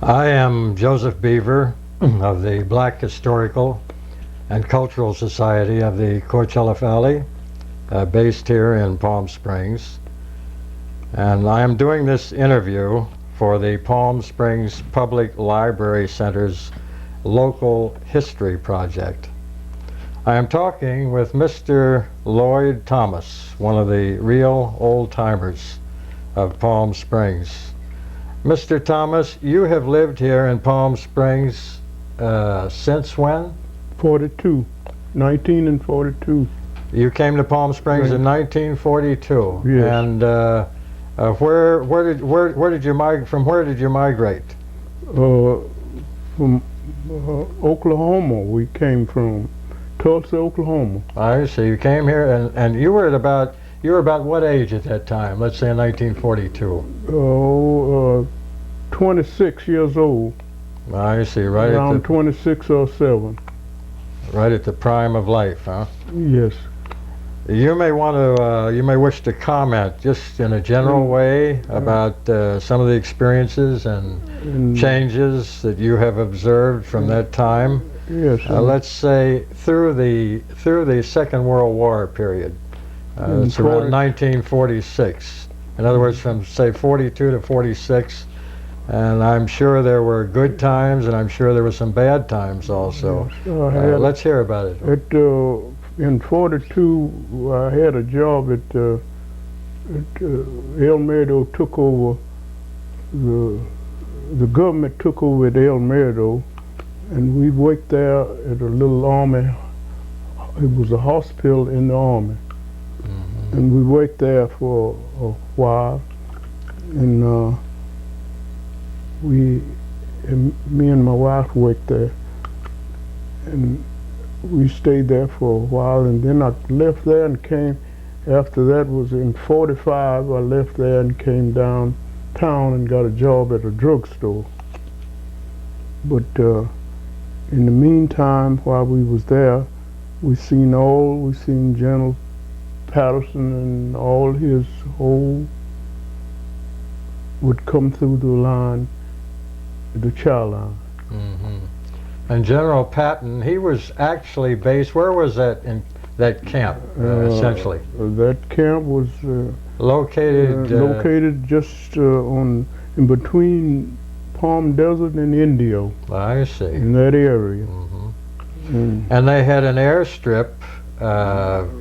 I am Joseph Beaver of the Black Historical and Cultural Society of the Coachella Valley, based here in Palm Springs. And I am doing this interview for the Palm Springs Public Library Center's Local History Project. I am talking with Mr. Lloyd Thomas, one of the real old-timers of Palm Springs. Mr. Thomas, you have lived here in Palm Springs since when? 42, 1942. You came to Palm Springs Right. in 1942. Yes. And where did you migrate? From where did you migrate? From Oklahoma. We came from Tulsa, Oklahoma. I see. You came here, and you were about what age at that time? Let's say in 1942. 26 years old. I see. Right Around at the 26 or 7. right at the prime of life, huh? Yes. You may want to, you may wish to comment just in a general way about some of the experiences and changes that you have observed from that time. Yes. Let's say through the Second World War period. It's around 1946. In other words, from say 42 to 46. And I'm sure there were good times, and I'm sure there were some bad times also. Yes, let's hear about it. In 42, I had a job at El Medo. Took over the government took over at El Medo, and we worked there at a little army. It was a hospital in the army, and we worked there for a while. And me and my wife worked there, and we stayed there for a while, and then I left there and came. After that was in 45, I left there and came downtown and got a job at a drugstore. But in the meantime, while we was there, we seen General Patterson and all his whole would come through the line, the chow line. And General Patton, he was actually based, where was that in that camp, essentially? That camp was located just in between Palm Desert and Indio. I see. In that area. And they had an airstrip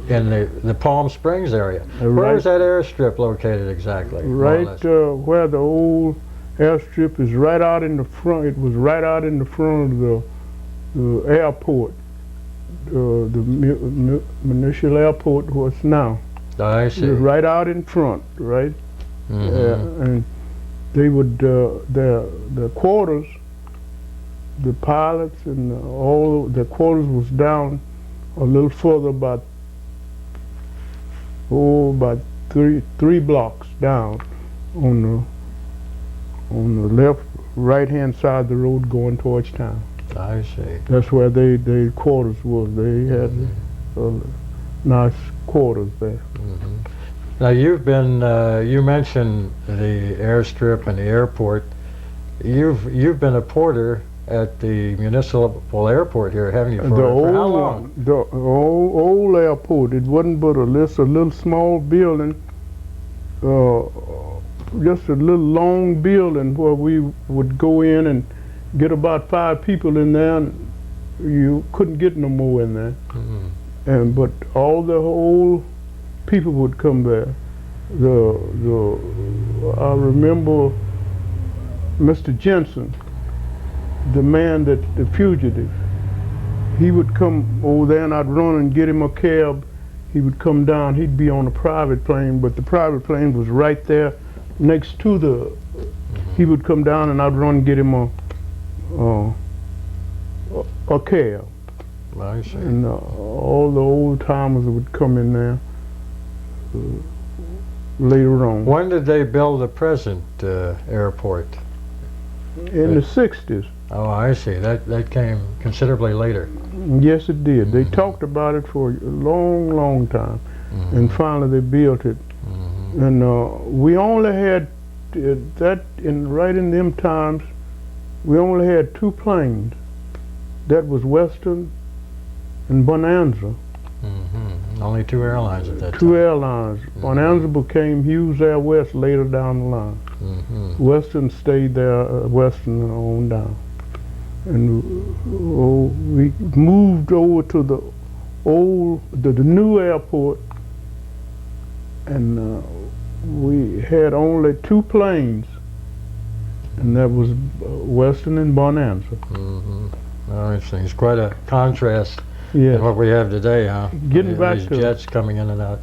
in the Palm Springs area. Where was that airstrip located exactly? Right where the old airstrip is, right out in the front. It was right out in the front of the airport, the municipal airport was now. I see. It was right out in front, right? And they would, the quarters, the pilots and all the quarters was down a little further, about three blocks down on the left, right-hand side of the road going towards town. I see. That's where their quarters was. They had nice quarters there. Now you've been, you mentioned the airstrip and the airport. You've been a porter at the municipal airport here, haven't you? For how long? The old airport. It wasn't but a little small building, just a little long building where we would go in and get about 5 people in there, and you couldn't get no more in there. But all the old people would come there. I remember Mr. Jensen, the man the fugitive. He would come over there, and I'd run and get him a cab. He would come down. He'd be on a private plane, but the private plane was right there next to the. He would come down, and I'd run and get him a cab. I see. And all the old timers would come in there later on. When did they build the present airport? In the 60s. Oh, I see. That came considerably later. Yes, it did. They talked about it for a long time, and finally they built it. And we only had that right in them times. we only had two planes. That was Western and Bonanza. Only two airlines at that Two time. airlines. Bonanza became Hughes Air West later down the line. Western stayed there, Western on down. And we moved over to the new airport, and we had only two planes, and that was Western and Bonanza. Oh, it's quite a contrast Yeah. in what we have today, huh? Getting back These to- jets coming in and out.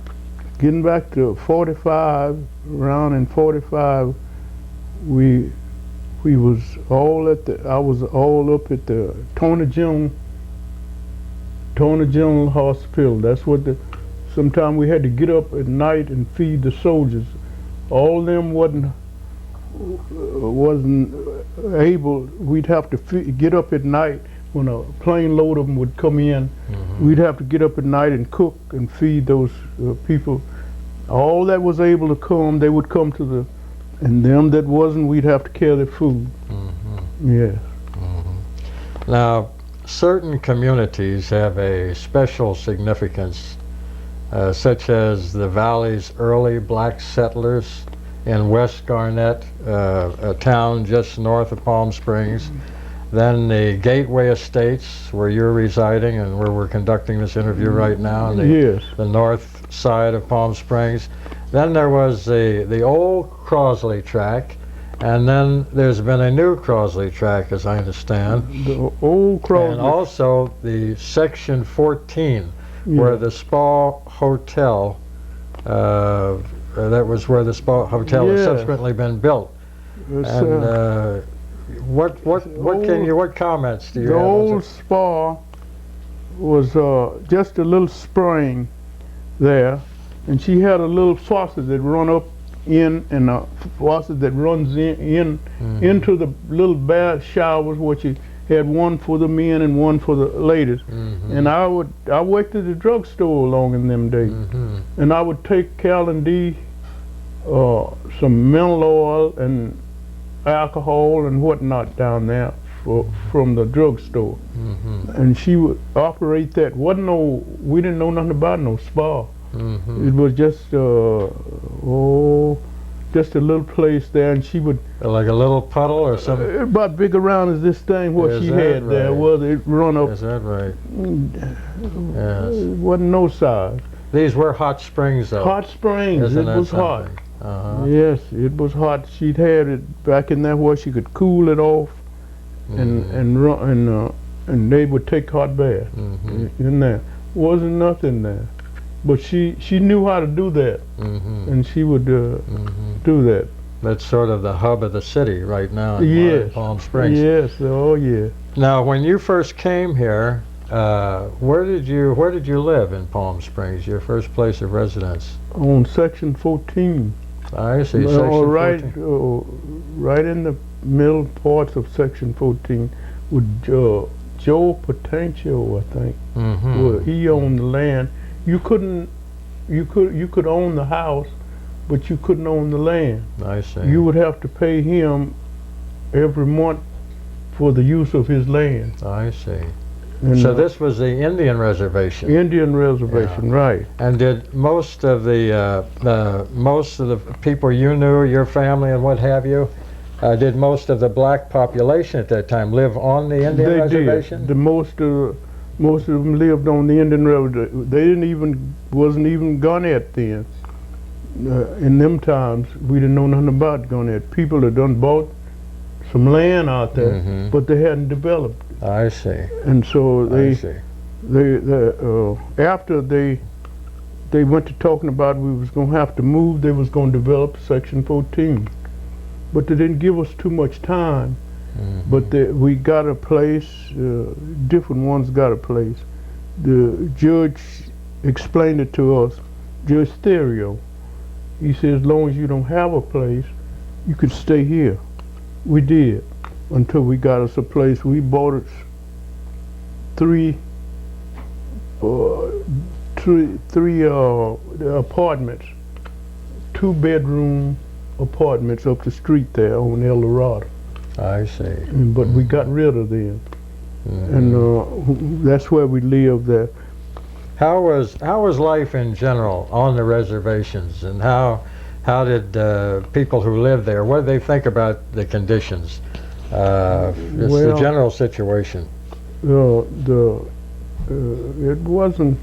Getting back to 45, around in 45, we was all I was all up at the Tony General Hospital. That's what sometimes we had to get up at night and feed the soldiers. All them wasn't able. We'd have to get up at night when a plane load of them would come in. We'd have to get up at night and cook and feed those people. All that was able to come, they would come to the, and them that wasn't, we'd have to carry their food. Yes. Now, certain communities have a special significance, such as the Valley's early black settlers in West Garnett, a town just north of Palm Springs. Then the Gateway Estates, where you're residing and where we're conducting this interview right now, Yes. the north side of Palm Springs. Then there was the old Crosley track, and then there's been a new Crosley track, as I understand. The old Crosley. And also the Section 14, where the Spa Hotel, that was where the Spa Hotel has Yes. subsequently been built. It's, And what comments do you the have? old spa was just a little spring there, and she had a little faucet that run up in, and a faucet that runs in into the little bath showers, which you had one for the men and one for the ladies. And I worked at the drugstore along in them days, and I would take Cal and D some mineral oil and alcohol and whatnot down there from the drugstore, and she would operate that. We didn't know nothing about no spa. It was just just a little place there, and she would Like a little puddle or something? about big around as this thing what Is she that had there right? was. It run up. Is that right? Yes. It wasn't no size. These were hot springs, though. Hot springs. Isn't It that was hot. something? Uh-huh. Yes, it was hot. She'd had it back in there where she could cool it off, and they would take hot bath in there. Wasn't nothing there, but she knew how to do that, and she would do that. That's sort of the hub of the city right now in Yes. Palm Springs. Yes. Oh yeah. Now, when you first came here, where did you live in Palm Springs? Your first place of residence? On Section 14. I see. Well, Section right, 14. right in the middle parts of Section 14 with Joe Potencio, I think. Well, he owned the land. You could own the house, but you couldn't own the land. I see. You would have to pay him every month for the use of his land. I see. And, So this was the Indian reservation. Indian reservation, right? And did most of the people you knew, your family and what have you, did most of the black population at that time live on the Indian They reservation? did. Most of them lived on the Indian reservation. They wasn't even Garnett then. In them times, we didn't know nothing about Garnett. People had done bought some land out there, but they hadn't developed. I see. And so I see. after they went to talking about we was going to have to move, they was going to develop Section 14. But they didn't give us too much time. But we got a place, different ones got a place. The judge explained it to us, Judge Stereo. He said, as long as you don't have a place, you can stay here. We did, until we got us a place. We bought us three apartments, 2-bedroom apartments up the street there on El Dorado. I see. but we got rid of them. Mhm. And that's where we lived there. How was life in general on the reservations, and how did people who lived there, what did they think about the conditions? Just the Well, general situation. It wasn't.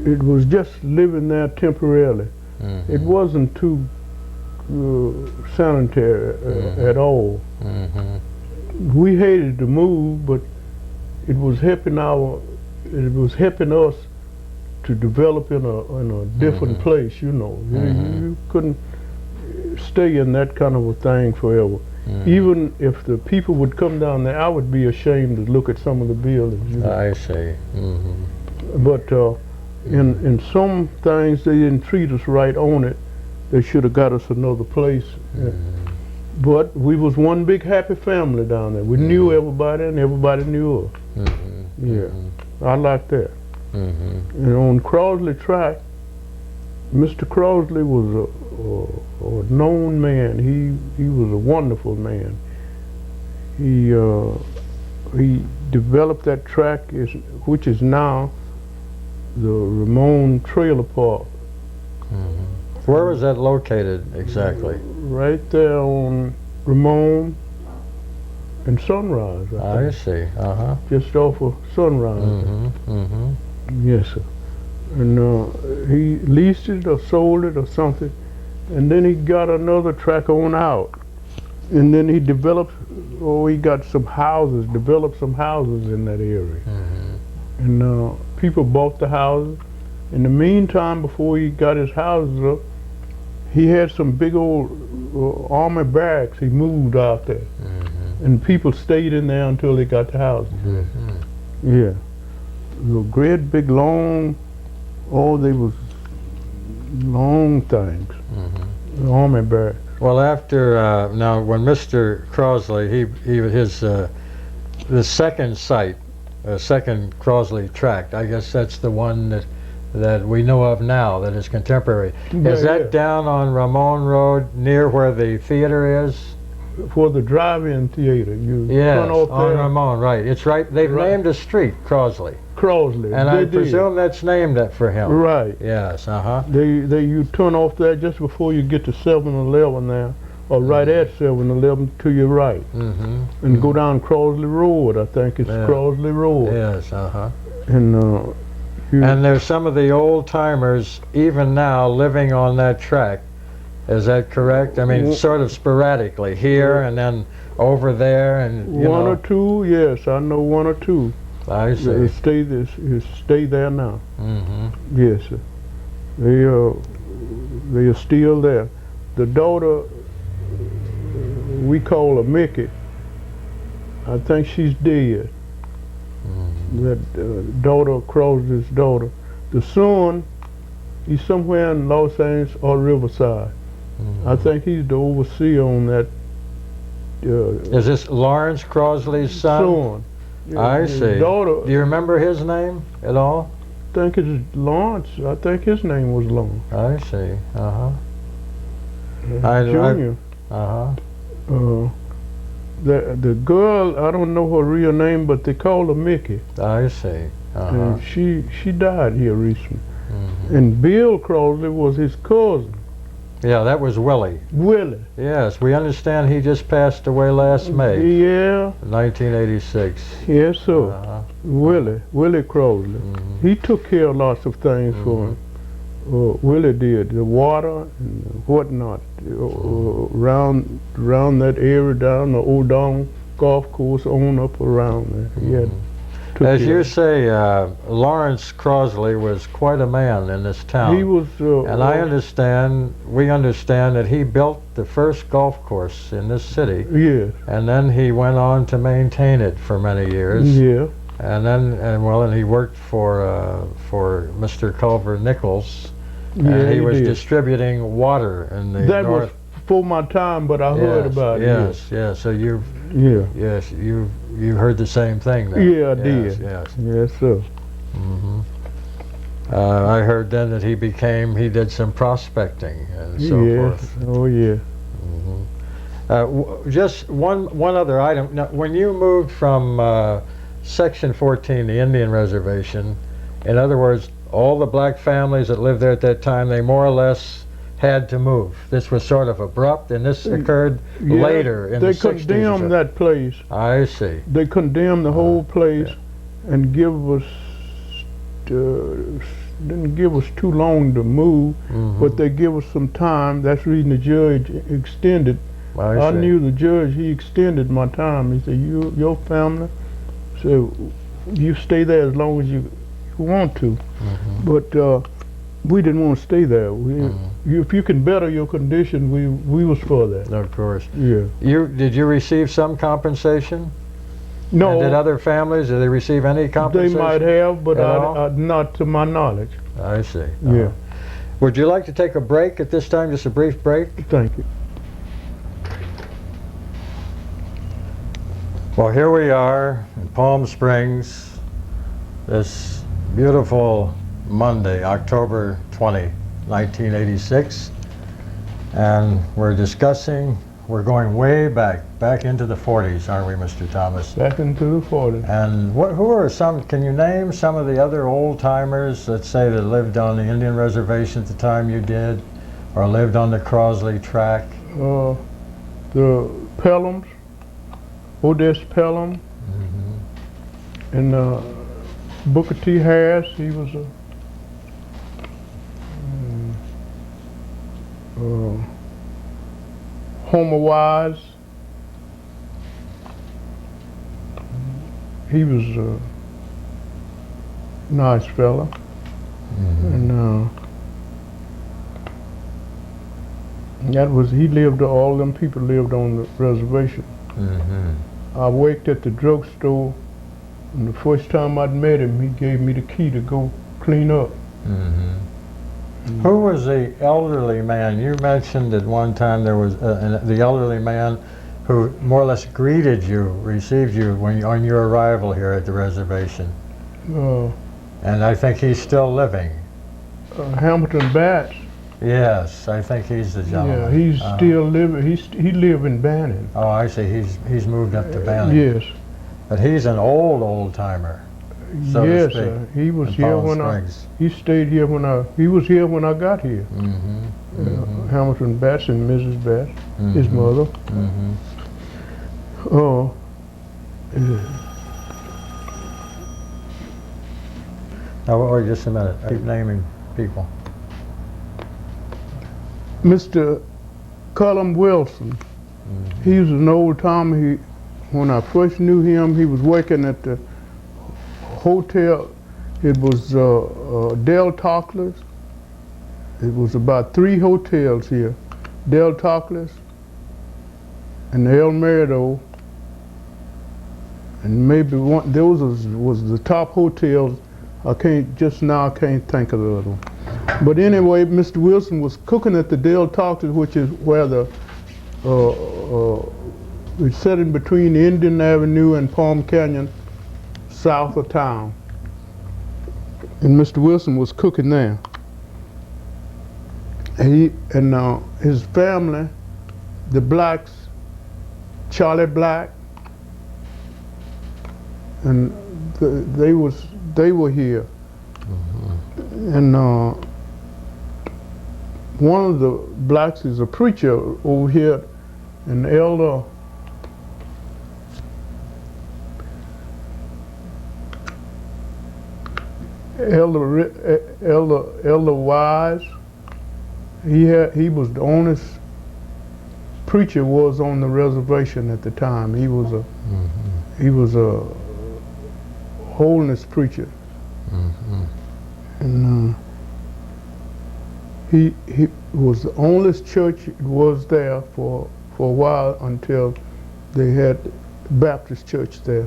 It was just living there temporarily. Mhm. It wasn't too sanitary at all. Mhm. We hated to move, but it was helping us to develop in a different place. You know, you couldn't stay in that kind of a thing forever. Even if the people would come down there, I would be ashamed to look at some of the buildings. You know? I see. Mhm. But in some things, they didn't treat us right on it. They should have got us another place. But we was one big happy family down there. We knew everybody, and everybody knew us. Yeah, I like that. And on Crosley Track, Mr. Crosley was a known man. He was a wonderful man. He developed that track, which is now the Ramon Trailer Park. Where was that located exactly? Right there on Ramon and Sunrise. I see. Just off of Sunrise. Yes, sir. And he leased it or sold it or something, and then he got another track on out. And then he developed, he got some houses, developed some houses in that area. And people bought the houses. In the meantime, before he got his houses up, he had some big old army barracks. He moved out there. And people stayed in there until they got the houses. Yeah. The great big long, they was long things. The army barracks. Well, after now, when Mr. Crosley, the second site, second Crosley tract, I guess that's the one that we know of now that is contemporary. Is that down on Ramon Road near where the theater is? For the drive-in theater, you yes, turn off on there. Ramon, right. It's right. They've named a street Crosley. Crosley. And I presume that's named for him. Right. Yes. You turn off there just before you get to 7-Eleven there, or right at 7-Eleven to your right, and go down Crosley Road. I think it's Crosley Road. Yes. And there's some of the old timers even now living on that track. Is that correct? I mean, sort of sporadically here and then over there, and one or two. Yes, I know one or two. I see. They stay there now. Yes, sir. They are still there. The daughter, we call her Mickey. I think she's dead. That daughter, Crosby's daughter. The son, he's somewhere in Los Angeles or Riverside. I think he's the overseer on that. Is this Lawrence Crosley's son? I see. Daughter, do you remember his name at all? I think it's Lawrence. I think his name was Lawrence. I see. Junior. The girl, I don't know her real name, but they call her Mickey. I see. And she died here recently. And Bill Crosley was his cousin. Yeah, that was Willie. Willie. Yes, we understand he just passed away last May. Yeah. 1986. Yes, sir. Willie Crosley. He took care of lots of things for him. Willie did, the water and whatnot around that area, down the Old Down golf course, on up around there. He had As you say, Lawrence Crosley was quite a man in this town. He was, and we understand that he built the first golf course in this city. Yes. And then he went on to maintain it for many years. Yeah. And he worked for Mr. Culver Nichols. Yeah, and he was did. distributing water in the that north. was before my time, but I heard about it. Yes. So you heard the same thing then. Yeah, I did. Yes, sir. I heard then that he did some prospecting and so forth. Oh, yeah. Just one other item. Now, when you moved from Section 14, the Indian Reservation, in other words, all the black families that lived there at that time, they more or less had to move. This was sort of abrupt, and this occurred later in the 60s. They condemned that place. I see. They condemned the whole place and didn't give us too long to move, but they give us some time. That's the reason the judge extended. I knew the judge, he extended my time. He said, your family, so you stay there as long as you want to. But we didn't want to stay there. If you can better your condition, we was for that. Of course. Yeah. Did you receive some compensation? No. And did other families, did they receive any compensation? They might have, but not to my knowledge. I see. Yeah. Would you like to take a break at this time, just a brief break? Thank you. Well, here we are in Palm Springs, this beautiful Monday, October 20, 1986, and we're going way back into the 40s, aren't we, Mr. Thomas? Back into the 40s. And can you name some of the other old-timers, let's say, that lived on the Indian Reservation at the time you did, or lived on the Crosley track? The Pelhams, Odessa Pelham, and Booker T. Harris, he was Homer Wise, he was a nice fella, and he lived. All them people lived on the reservation. I worked at the drugstore, and the first time I'd met him, he gave me the key to go clean up. Who was the elderly man? You mentioned at one time there was the elderly man who more or less received you on your arrival here at the reservation. And I think he's still living. Hamilton Batts. Yes, I think he's the gentleman. Yeah, he's still living. He live in Bannon. Oh, I see. He's moved up to Bannon. Yes. But he's an old timer. So yes, to speak, he was here when he stayed here he was here when I got here. Hamilton Batts and Mrs. Batts, his mother. Now, wait just a minute. I keep naming people. Mr. McCallum Wilson. He was an old timer. When I first knew him, he was working at the hotel. It was Del Tocklers. It was about 3 hotels here. Del Tocklers and El Merdo, and maybe one. Those was the top hotels. I can't think of the other one. But anyway, Mr. Wilson was cooking at the Del Tocklers, which is where it's set in between Indian Avenue and Palm Canyon, south of town. And Mr. Wilson was cooking there. His family, the blacks, Charlie Black, and they were here. And one of the blacks is a preacher over here, an elder. Elder Wise. He was the only preacher was on the reservation at the time. He was a holiness preacher, and he was the only church was there for a while until they had Baptist church there.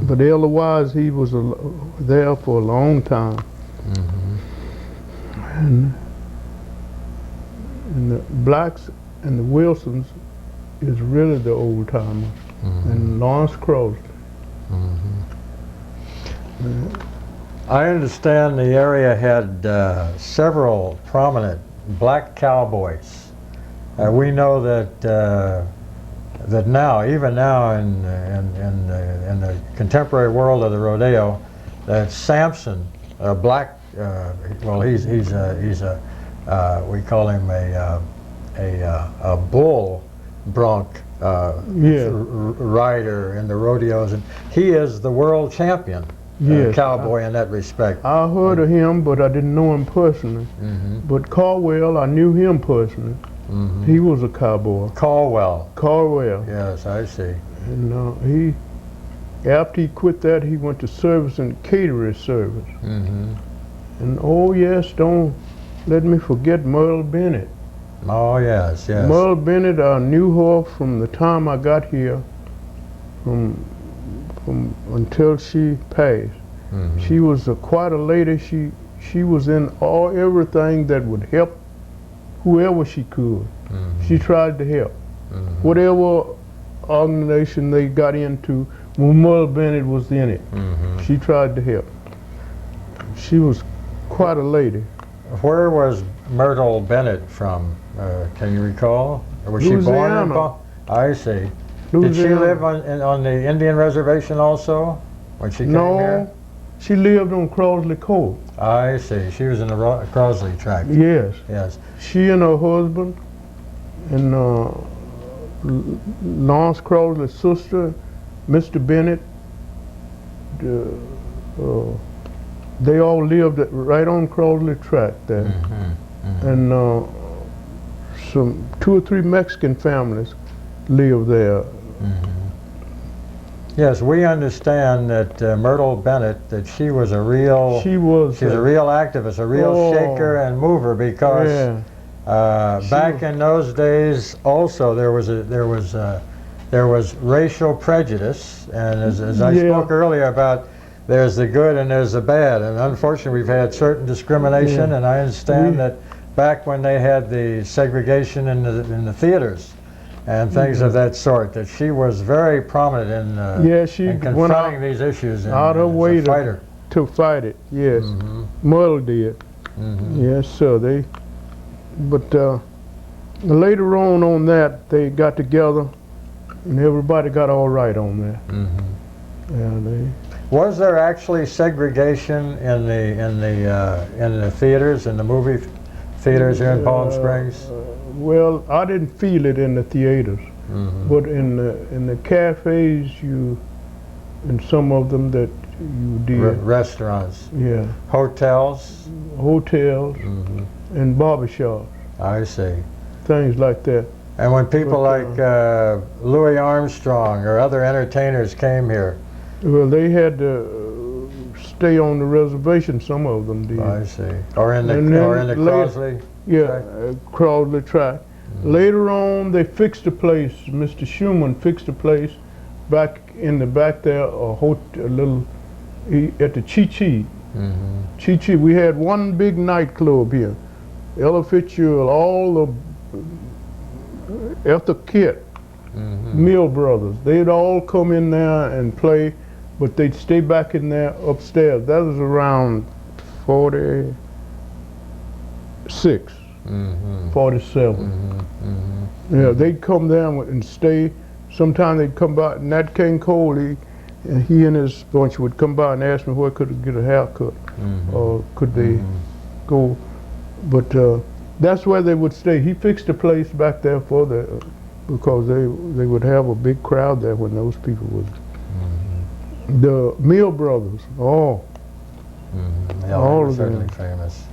But otherwise, he was there for a long time. And the blacks and the Wilsons is really the old timers. And Lawrence Crosley. I understand the area had several prominent black cowboys. We know that that now, even now in the contemporary world of the rodeo, that Samson, a black, well, he's a we call him a bull bronc rider in the rodeos, and he is the world champion. Yes, cowboy in that respect. I heard of him, but I didn't know him personally. But Caldwell, I knew him personally. He was a cowboy. Caldwell. Yes, I see. And after he quit that, he went to service in caterer service. And oh yes, don't let me forget Merle Bennett. Oh yes, yes. Merle Bennett, I knew her from the time I got here, from until she passed. She was quite a lady. She was in everything that would help whoever she could. She tried to help. Whatever organization they got into, when Merle Bennett was in it, she tried to help. She was quite a lady. Where was Myrtle Bennett from? Can you recall? Or was Louisiana. she born in I see. Louisiana. Did she live on the Indian reservation also when she came here? No, she lived on Crosley Court. I see. She was in the Crosley tract. Yes. Yes. She and her husband and Lawrence Crosley's sister, Mr. Bennett, they all lived right on Crosley tract there. And some 2 or 3 Mexican families lived there. Yes, we understand that Myrtle Bennett, that she was a real, She was a real activist, a real shaker and mover, because back in those days also there was racial prejudice, and as I spoke earlier about, there's the good and there's the bad, and unfortunately we've had certain discrimination, and I understand that back when they had the segregation in the theaters and things of that sort, that she was very prominent in confronting these issues and out her way as a fighter. to fight it. Yes, Merle did. Yes, so but later on that they got together and everybody got all right on that. Was there actually segregation in the theaters, in the movie theaters here in Palm Springs? Well, I didn't feel it in the theaters, but in the cafes, in some of them that you did. Restaurants. Yeah. Hotels. And barbershops. I see. Things like that. And when people like Louis Armstrong or other entertainers came here? Well, they had to stay on the reservation, some of them did. I see. Or in the Crosley? Yeah, Crosley tract. Later on, they fixed the place. Mr. Schumann fixed the place back in the back there, at the Chi-Chi. Chi-Chi, we had one big nightclub here. Ella Fitzgerald, all the, after Kit, Mill Brothers, they'd all come in there and play, but they'd stay back in there upstairs. That was around 46, 47. Yeah, they'd come down and stay. Sometimes they'd come by, Nat King Cole, he and his bunch would come by and ask me where could I get a haircut, or could they go. But that's where they would stay. He fixed the place back there for because they would have a big crowd there when those people would. The Mill Brothers, all of certainly them. Famous.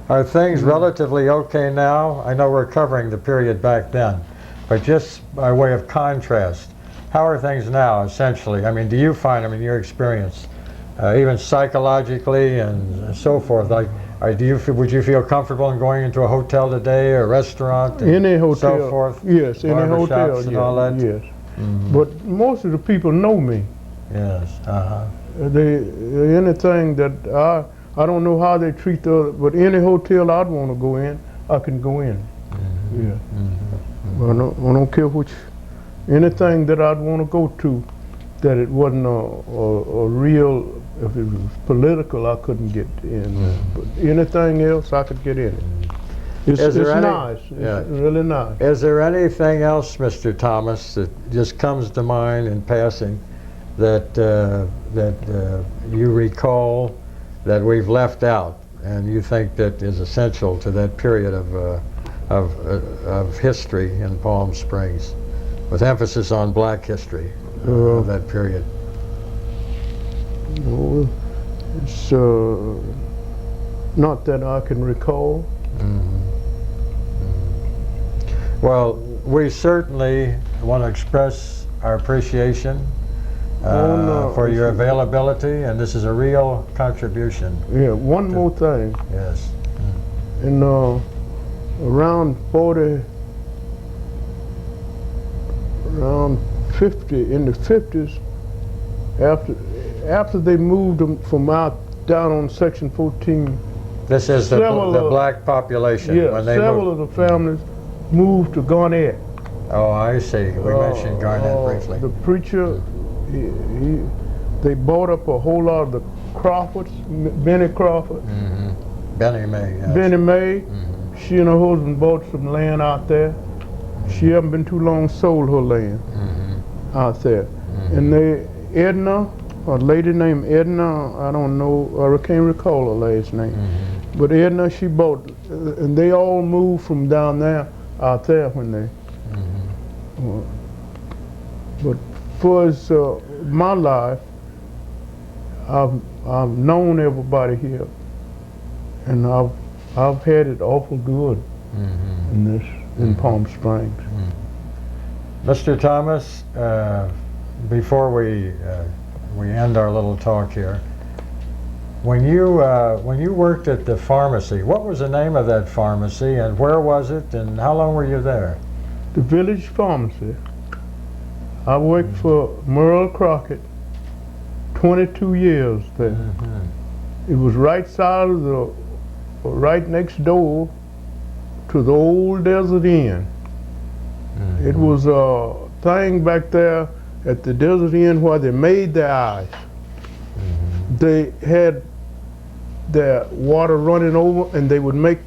Are things relatively okay now? I know we're covering the period back then, but just by way of contrast, how are things now, essentially? I mean, do you find, in your experience, even psychologically and so forth, like, would you feel comfortable in going into a hotel today, or a restaurant, and any hotel, so forth? Yes, any hotel, and all that? Yes. But most of the people know me. Yes. Anything that I don't know how they treat the other, but any hotel I'd want to go in, I can go in. I don't care anything that I'd want to go to, that it wasn't a real. If it was political, I couldn't get in. But anything else, I could get in it. It's Is there any- nice. It's yeah. really nice. Is there anything else, Mr. Thomas, that just comes to mind in passing that you recall that we've left out and you think that is essential to that period of history in Palm Springs, with emphasis on black history of that period? Well, it's not that I can recall. Well, we certainly want to express our appreciation for your availability, and this is a real contribution. Yeah, one more thing. Yes. In around 50, in the 50s, after they moved them from out down on Section 14, This is the black population. yeah, when they several moved. of the families moved to Garnett. Oh, I see. We mentioned Garnett briefly. The preacher, they bought up a whole lot of the Crawfords, Benny Crawford, Benny May. Yes. Benny May. She and her husband bought some land out there. She hasn't been too long sold her land out there. And Edna, a lady named Edna, I don't know, or I can't recall her last name. But Edna, she bought, and they all moved from down there out there when they. But for my life, I've known everybody here, and I've had it awful good in Palm Springs. Mr. Thomas, before we end our little talk here, when you worked at the pharmacy, what was the name of that pharmacy, and where was it, and how long were you there? The village pharmacy. I worked for Merle Crockett, 22 years there. It was right next door to the old Desert Inn. It was a thing back there at the Desert Inn where they made their ice. They had their water running over, and they would make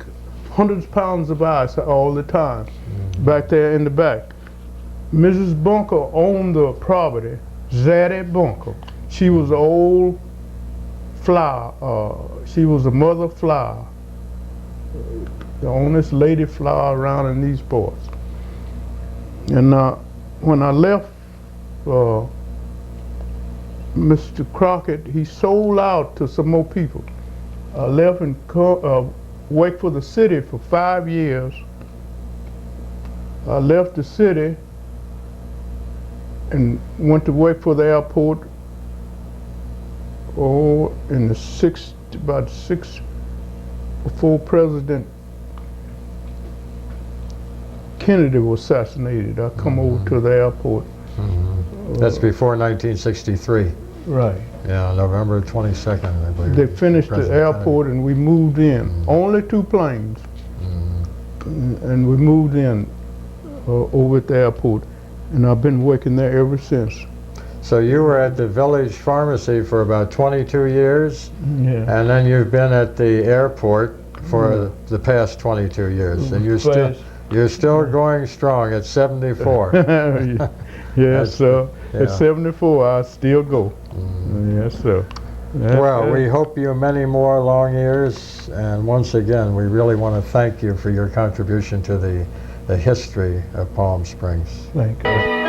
hundreds of pounds of ice all the time back there in the back. Mrs. Bunker owned the property, Zadie Bunker. She was an old flower. She was a mother flower, the oldest lady flower around in these parts. And when I left, Mr. Crockett, he sold out to some more people. I left and worked for the city for 5 years. I left the city and went to work for the airport. In the about six before President Kennedy was assassinated. I come over to the airport. That's before 1963. Right. Yeah, November 22nd, I believe. They finished the President airport and we moved in. Only 2 planes. And we moved in over at the airport. And I've been working there ever since. So you were at the village pharmacy for about 22 years, Yeah. and then you've been at the airport for the past 22 years, and you're still going strong at 74. Yes, sir. Yeah. At 74, I still go. Yes, sir. Well, we hope you many more long years, and once again, we really want to thank you for your contribution to the history of Palm Springs. Thank you.